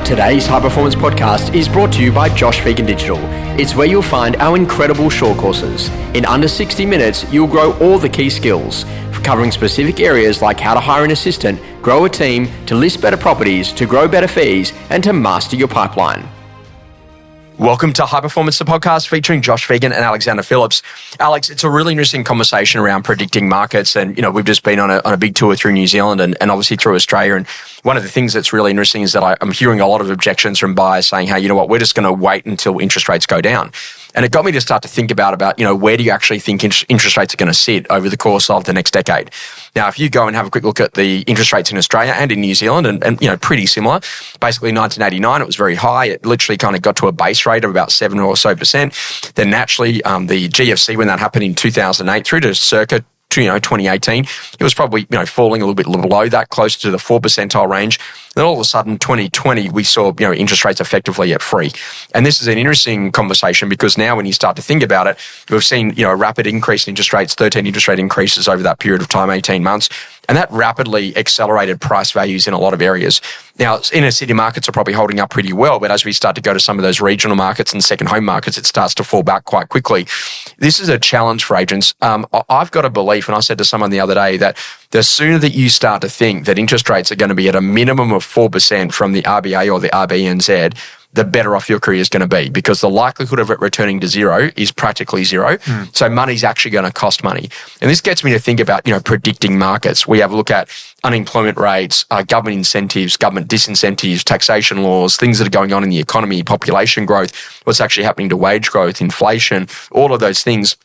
Today's High Performance Podcast is brought to you by Josh Phegan Digital. It's where you'll find our incredible short courses. In under 60 minutes, you'll grow all the key skills, covering specific areas like how to hire an assistant, grow a team, to list better properties, to grow better fees, and to master your pipeline. Welcome to High Performance, the podcast featuring Josh Phegan and Alexander Phillips. Alex, it's a really interesting conversation around predicting markets. And, we've just been on a big tour through New Zealand and obviously through Australia. And one of the things that's really interesting is that I'm hearing a lot of objections from buyers saying, hey, we're just going to wait until interest rates go down. And it got me to start to think about where do you actually think interest rates are going to sit over the course of the next decade? Now, if you go and have a quick look at the interest rates in Australia and in New Zealand, and pretty similar. Basically, 1989, it was very high. It literally kind of got to a base rate of about 7% or so. Then naturally, the GFC, when that happened in 2008 through to circa 2018, it was probably falling a little bit below that, close to the 4 percentile range. Then all of a sudden, 2020, we saw interest rates effectively at free. And this is an interesting conversation because now when you start to think about it, we've seen a rapid increase in interest rates, 13 interest rate increases over that period of time, 18 months. And that rapidly accelerated price values in a lot of areas. Now, inner city markets are probably holding up pretty well, but as we start to go to some of those regional markets and second home markets, it starts to fall back quite quickly. This is a challenge for agents. I've got a belief, and I said to someone the other day, that the sooner that you start to think that interest rates are going to be at a minimum of 4% from the RBA or the RBNZ, the better off your career is going to be, because the likelihood of it returning to zero is practically zero. So money's actually going to cost money. And this gets me to think about, predicting markets. We have a look at unemployment rates, government incentives, government disincentives, taxation laws, things that are going on in the economy, population growth, what's actually happening to wage growth, inflation, all of those things.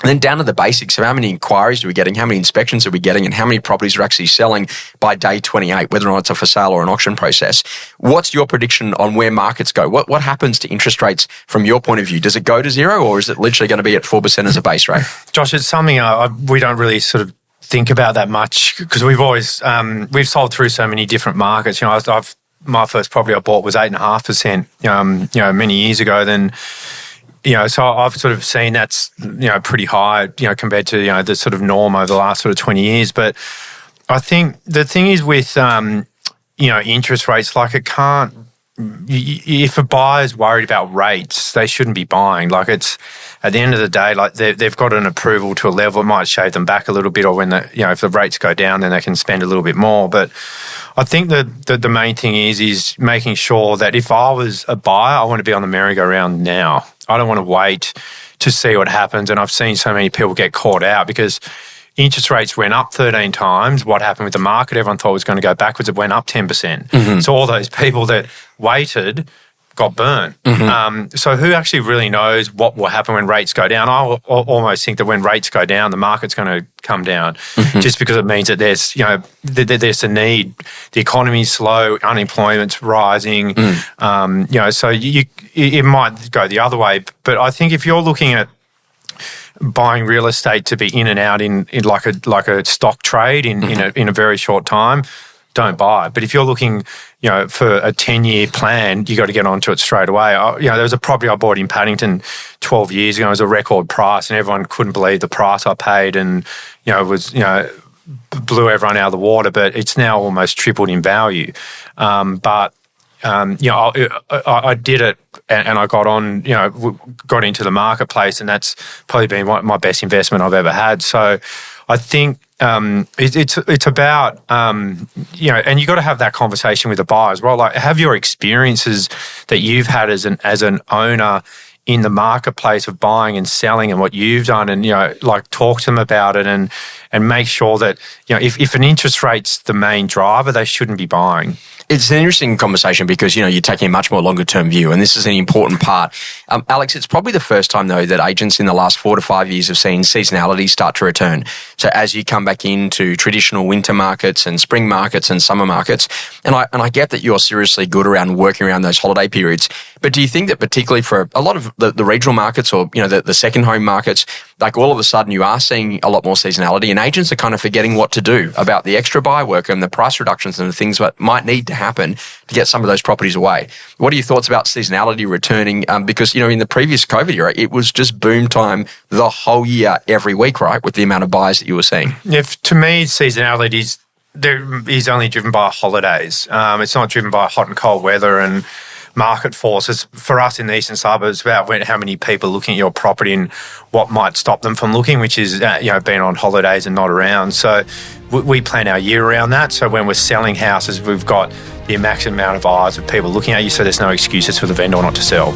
And then down to the basics of how many inquiries are we getting, how many inspections are we getting, and how many properties are actually selling by day 28, whether or not it's a for sale or an auction process. What's your prediction on where markets go? What happens to interest rates from your point of view? Does it go to zero, or is it literally going to be at 4% as a base rate? Josh, it's something we don't really sort of think about that much because we've always we've sold through so many different markets. My first property I bought was 8.5%, many years ago. Then. So I've sort of seen that's, pretty high, compared to, the sort of norm over the last sort of 20 years. But I think the thing is with, interest rates, like it can't, if a buyer's worried about rates, they shouldn't be buying. Like it's, at the end of the day, like they've got an approval to a level, it might shave them back a little bit, or when if the rates go down, then they can spend a little bit more. But I think that the main thing is making sure that if I was a buyer, I want to be on the merry-go-round now. I don't want to wait to see what happens. And I've seen so many people get caught out because interest rates went up 13 times. What happened with the market? Everyone thought it was going to go backwards. It went up 10%. So all those people that waited got burnt. So who actually really knows what will happen when rates go down? I almost think that when rates go down, the market's going to come down just because it means that there's, there's a need. The economy's slow, unemployment's rising, so it might go the other way. But I think if you're looking at buying real estate to be in and out in like a stock trade in a very short time, don't buy. But if you're looking, for a 10-year plan, you got to get onto it straight away. There was a property I bought in Paddington 12 years ago. It was a record price, and everyone couldn't believe the price I paid, and it was blew everyone out of the water. But it's now almost tripled in value. I did it, and I got on, got into the marketplace, and that's probably been my best investment I've ever had. So I think it's about, and you got to have that conversation with the buyer as well. Like, have your experiences that you've had as an owner in the marketplace of buying and selling and what you've done, and talk to them about it, and make sure that if an interest rate's the main driver, they shouldn't be buying. It's an interesting conversation because, you're taking a much more longer term view, and this is an important part. Alex, it's probably the first time though that agents in the last 4 to 5 years have seen seasonality start to return. So as you come back into traditional winter markets and spring markets and summer markets, and I get that you're seriously good around working around those holiday periods, but do you think that particularly for a lot of the regional markets or, the second home markets, like all of a sudden you are seeing a lot more seasonality, and agents are kind of forgetting what to do about the extra buy work and the price reductions and the things that might need to happen to get some of those properties away. What are your thoughts about seasonality returning? Because, in the previous COVID era, it was just boom time the whole year, every week, right, with the amount of buyers that you were seeing. To me, seasonality is is only driven by holidays. It's not driven by hot and cold weather and market forces. For us in the eastern suburbs, about how many people are looking at your property and what might stop them from looking, which is being on holidays and not around. So we plan our year around that. So when we're selling houses, we've got the maximum amount of eyes of people looking at you, so there's no excuses for the vendor not to sell.